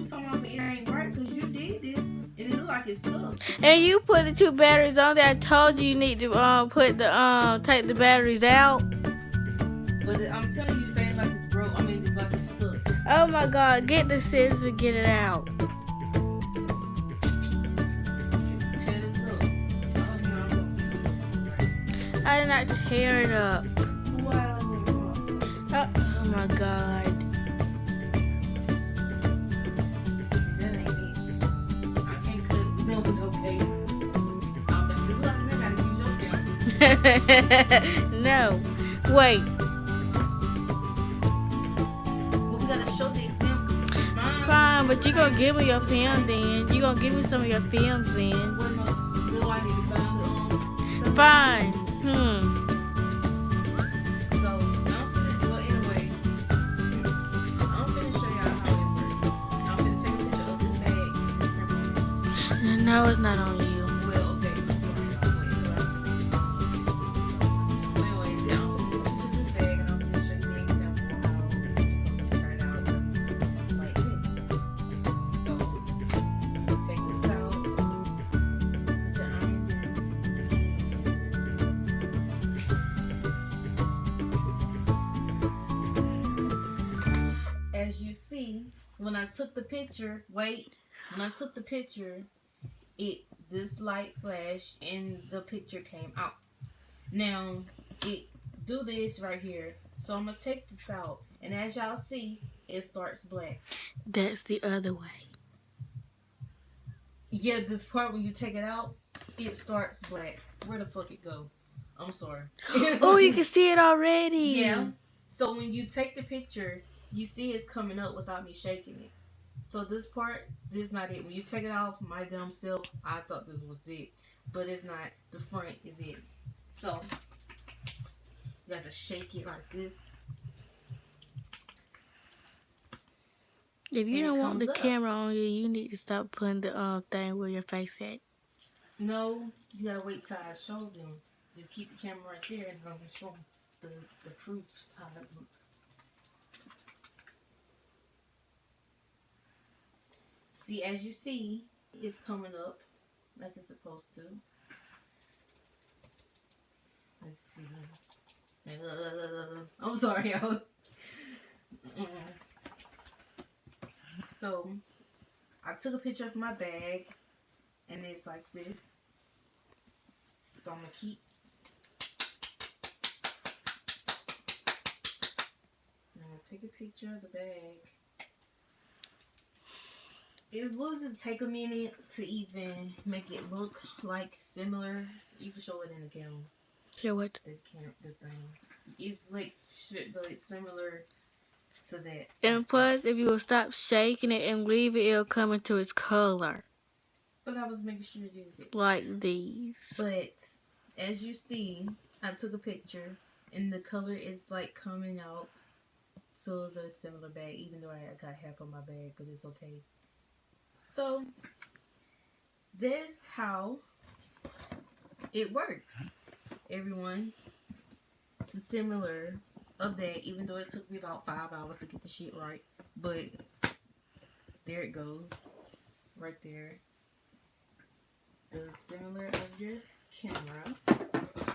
talking about it ain't right because you did this. And it look like it's stuck. And you put the 2 batteries on there. I told you need to put the take the batteries out. But I'm telling you, things like it's broke. I mean, it's like it's stuck. Oh my God! Get the scissors and get it out. Tear this up. I did not tear it up. Wow. Oh my God! That ain't it. I can't cut no case. I'm gotta use your camera. No, wait. Well, we gotta show the example. Fine, but you gonna give me your film then. You gonna give me some of your films then. Well, no. Then why did you find the Fine. So, well, anyway, I'm finna show y'all how it works. I'm finna take a picture of this bag. No, it's not on you. Well, okay, I'm sorry, y'all. Anyway, I'm finna take a picture of this bag and I'm finna show you the example of how it's supposed to turn out like this. So, take this out. Put your iron in. As you see, when I took the picture, this light flashed and the picture came out. Now, it do this right here. So I'm gonna take this out, and as y'all see, it starts black. That's the other way. Yeah, this part when you take it out, it starts black. Where the fuck it go? I'm sorry. Oh, you can see it already. Yeah. So when you take the picture, you see it's coming up without me shaking it. So this part, this is not it. When you take it off, my dumb self, I thought this was it. But it's not. The front is it. So, you have to shake it like this. If you And don't it want the comes up. camera on you, you need to stop putting the thing where your face at. No, you gotta wait till I show them. Just keep the camera right there and I'm gonna show them the proofs, how it looks. See, as you see, it's coming up like it's supposed to. Let's see. I'm sorry, y'all. So, I took a picture of my bag, and it's like this. So, I'm gonna keep. I'm gonna take a picture of the bag. It's losing to take a minute to even make it look like similar. You can show it in the camera. Show what? The thing. It's like similar to that. And plus, if you will stop shaking it and leave it, it'll come into its color. But I was making sure to use it. Like these. But as you see, I took a picture and the color is like coming out to the similar bag, even though I got half of my bag, but it's okay. So, this how it works, everyone. It's a similar of that, even though it took me about 5 hours to get the shit right. But, there it goes. Right there. The similar of your camera.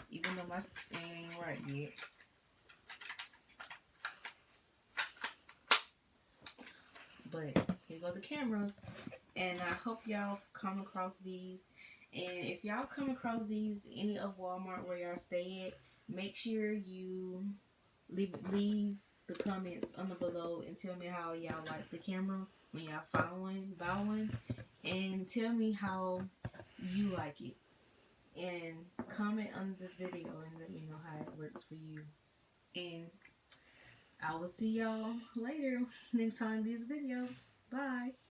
Even though my thing ain't right yet. But, here go the cameras. And I hope y'all come across these. And if y'all come across these, any of Walmart where y'all stay at, make sure you leave the comments under below and tell me how y'all like the camera when y'all buy one. And tell me how you like it. And comment under this video and let me know how it works for you. And I will see y'all later next time in this video. Bye.